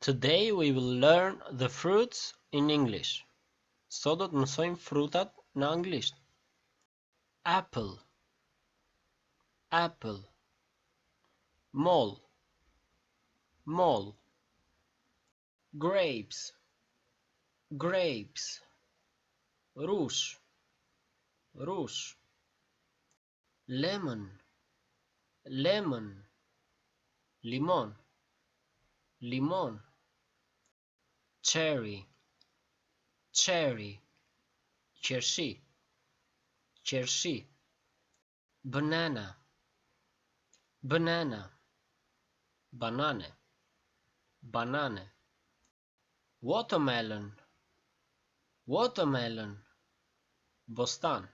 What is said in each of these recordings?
Today we will learn the fruits in English. Sot do të mësojmë frutat në anglisht. Apple, apple. Mall, mall. Grapes, grapes. Rush, rush. Lemon, lemon. Limon, limon. Cherry, cherry. Qershi, qershi. Banana, banana. Banane, banane. Watermelon, watermelon. Bostan,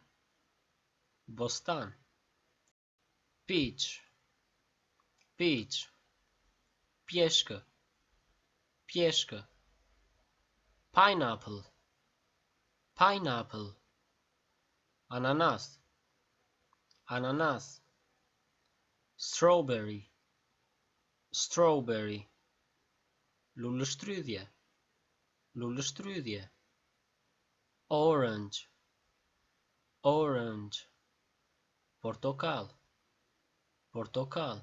bostan. Peach, peach. Pjeshkë, pjeshkë. Pineapple, pineapple. Ananas, ananas. Strawberry, strawberry. Luleshtrydhje, luleshtrydhje. Orange, orange. Portokall, portokall.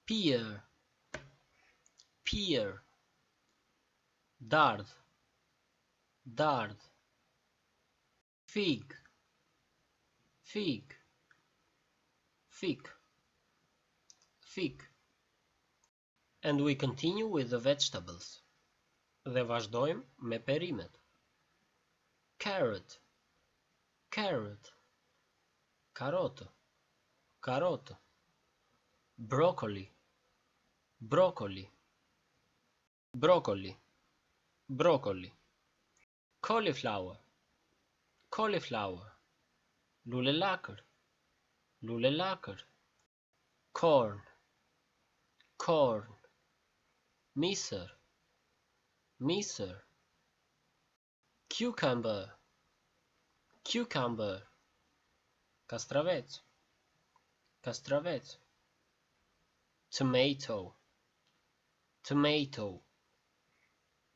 Pear, pear. Dardh, dardh. Fig, fig. Fig, fig. And we continue with the vegetables. Dhe vazhdojmë me perimet. Carrot, carrot. Karotë, karotë. Broccoli, broccoli. Broccoli, broccoli. Cauliflower, cauliflower. Lule lakër, lule lakër. Corn, corn. Misër, misër. Cucumber, cucumber. Kastravec, kastravec. Tomato, tomato.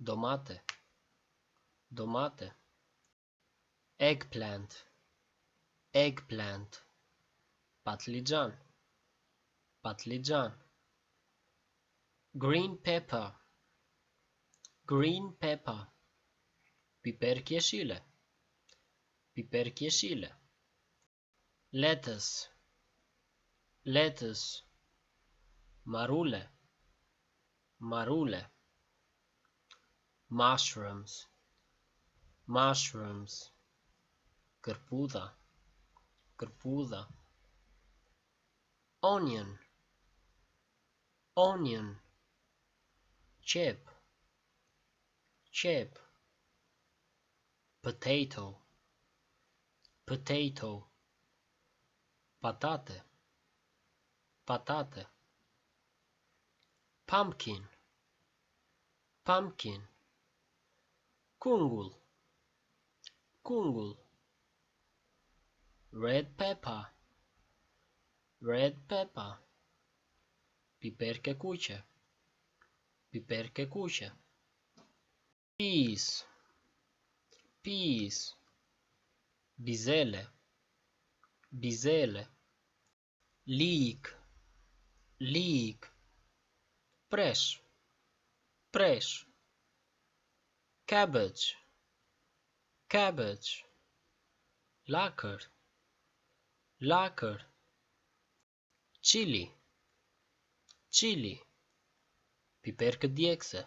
Domate, domate. Eggplant, eggplant. Patlıcan, patlıcan. Green pepper, green pepper. Piper qeshile, piper qeshile. Lettuce, lettuce. Marule, marule. Mushrooms, mushrooms. Kërpudha, kërpudha. Onion, onion. Qep, qep. Potato, potato. Patate, patate. Pumpkin, pumpkin. Kungull, kungull. Red pepper, red pepper. Piper keqe, piper keqe. Peas, peas. Bizele, bizele. Leek, leek. Presh, presh. Cabbage, cabbage. Lakër, lakër. Chili, chili. Piper këdjekse,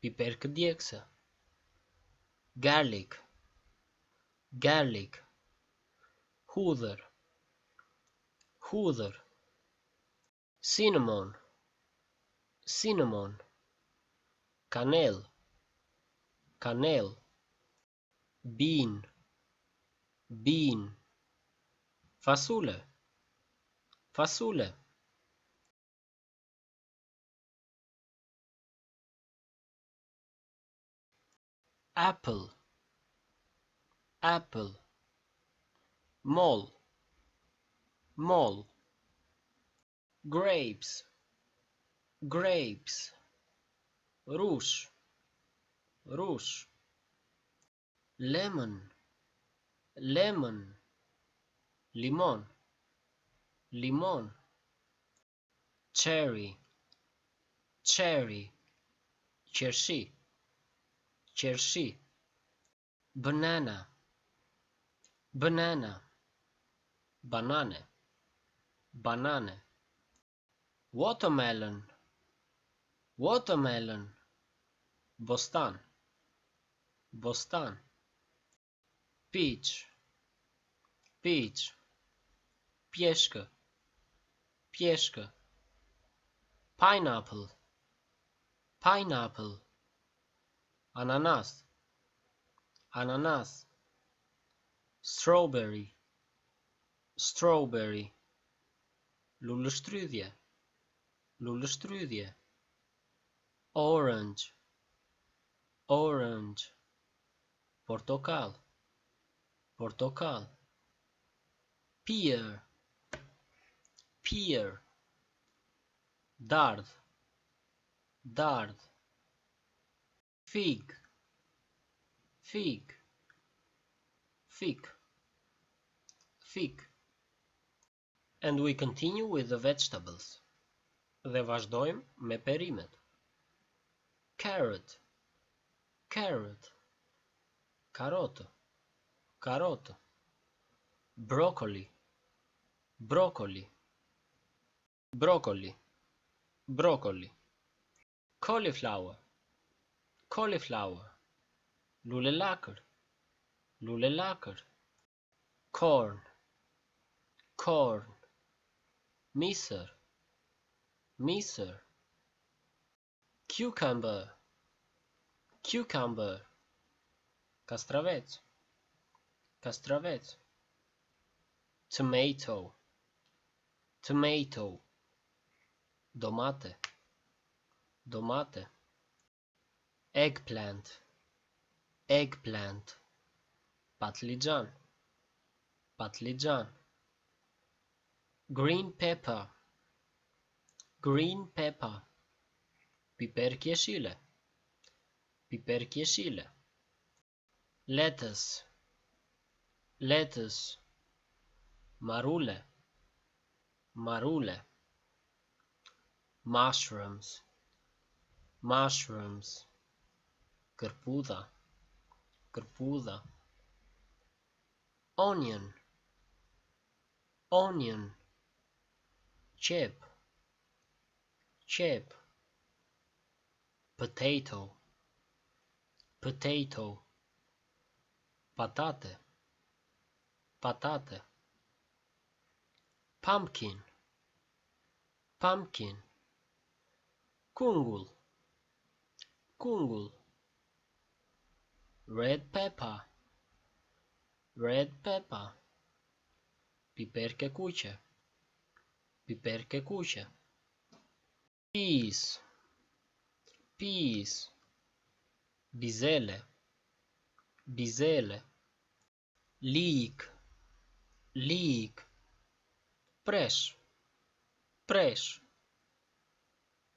piper këdjekse. Garlic, garlic. Hudhër, hudhër. Cinnamon, cinnamon. Kanel, kanel. Bean, bean. Fasule, fasule. Apple, apple. Mall, mall. Grapes, grapes. rush, rush. Lemon, lemon. Limon, limon. Cherry, cherry. Qershi, qershi. Banana, banana. Banane, banane. Watermelon, watermelon. Bostan, bostan. Peach, peach. Pjeshkë, pjeshkë. Pineapple, pineapple. Ananas, ananas. Strawberry, strawberry. Luleshtrydhje, luleshtrydhje. Orange, orange. Portokall, portokall. Pear, pear. Dardh, dardh. Fig, fig, fig, fig. And we continue with the vegetables. Dhe vazhdojmë me perimet. Carrot, carrot. Karotë, karotë. Broccoli, broccoli, broccoli, broccoli. Cauliflower, cauliflower. Lule lakër, lule lakër. Corn, corn. Misër, misër. Cucumber, cucumber. Kastravec, kastravec. Tomato, tomato. Domate, domate. Eggplant, eggplant. Patlıcan, patlıcan. Green pepper, green pepper. Piper kjeshile, piper kjeshile. Lettuce, lettuce. Marule, marule. Mushrooms, mushrooms. Kërpudha, kërpudha. Onion, onion. Qep, qep. Potato, potato. Patate, patate. Pumpkin, pumpkin. Kungull, kungull. Red pepper, red pepper. Piper kekuqe, piper kekuqe. Peas, peas. Bizele, bizele. Leek, leek. Presh, presh.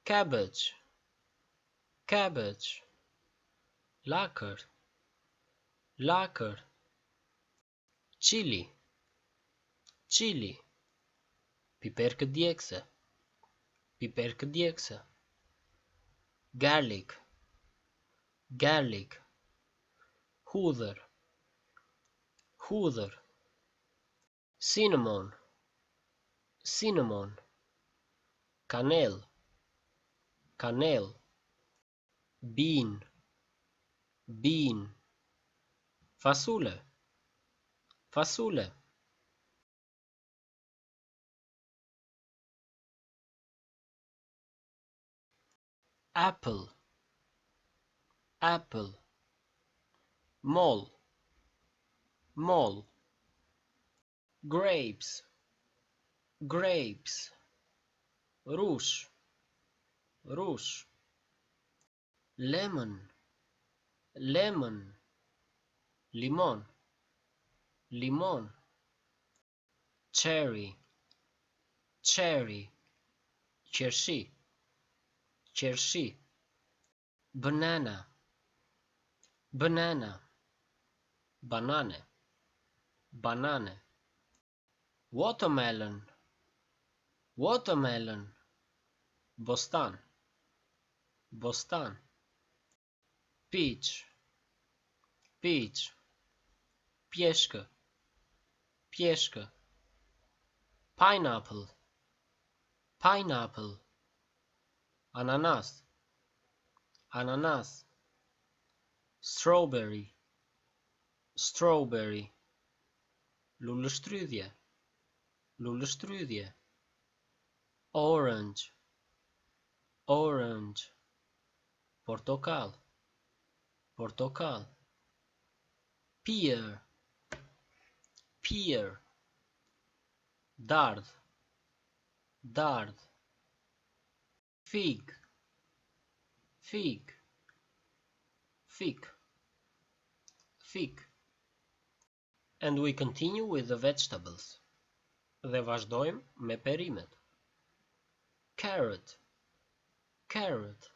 Cabbage, cabbage. Lakër, lakër. Chili, chili. Piper këdjekse, piper këdjekse. Garlic, garlic. Hudhër, hudhër. Cinnamon, cinnamon. Kanel, kanel. Bean, bean. Fasule, fasule. Apple, apple. Mole, mole. Grapes, grapes. Rush, rush. Lemon, lemon. Limon, limon. Cherry, cherry. Qershi, qershi. banana, banana, banane, banane, watermelon, watermelon, bostan, bostan, peach, peach, pjeshkë, pjeshkë, pineapple, pineapple, ananas, ananas, strawberry, strawberry, luleshtrydhje, luleshtrydhje, orange, orange, portokall, portokall, pear, pear, dardh, dardh, fig, fig, fig, fig. And we continue with the vegetables. Dhe vazhdojmë me perimet. Carrot, carrot,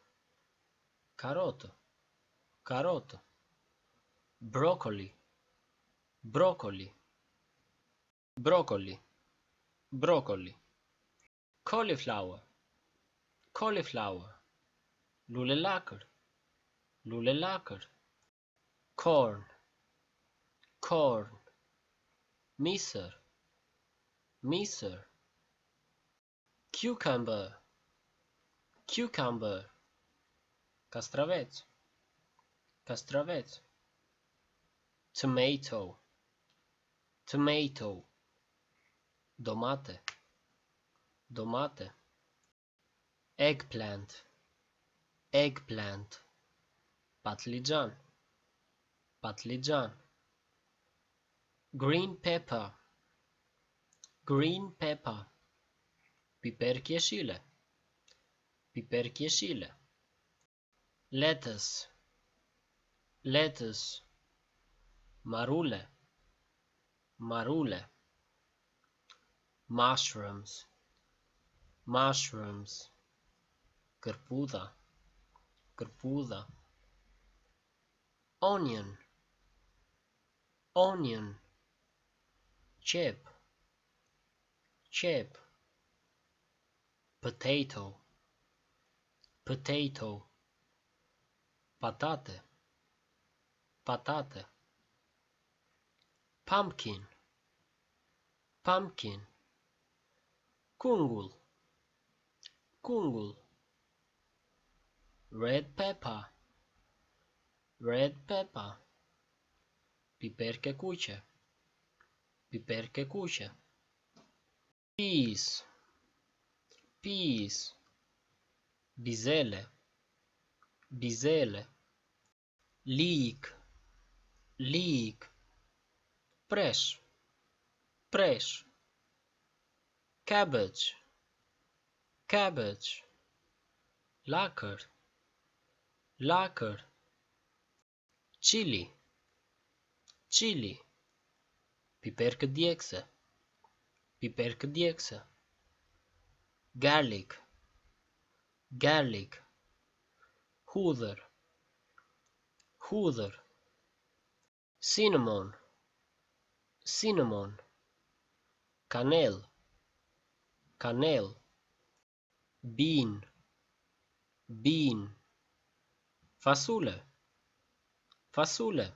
karotë, karotë, broccoli, broccoli, broccoli, broccoli, cauliflower, cauliflower, lule lakër, lule lakër, corn, corn, misër, misër, cucumber, cucumber, kastravec, kastravec, tomato, tomato, domate, domate, eggplant, eggplant, patlıcan, patlıcan, green pepper, green pepper, piper kjeshile, piper kjeshile, lettuce, lettuce, marule, marule, mushrooms, mushrooms, kërpudha, kërpudha, onion, onion, qep, qep, potato, potato, patate, patate, pumpkin, pumpkin, kungull, kungull, red pepper, red pepper, piper keqe, piper keqe, peas, peas, bizele, bizele, leek, leek, presh, presh, cabbage, cabbage, lakër, lakër, chili, chili, piper këdjekse, piper këdjekse, garlic, garlic, hudhër, hudhër, cinnamon, cinnamon, kanel, kanel, bean, bean, fasule, fasule,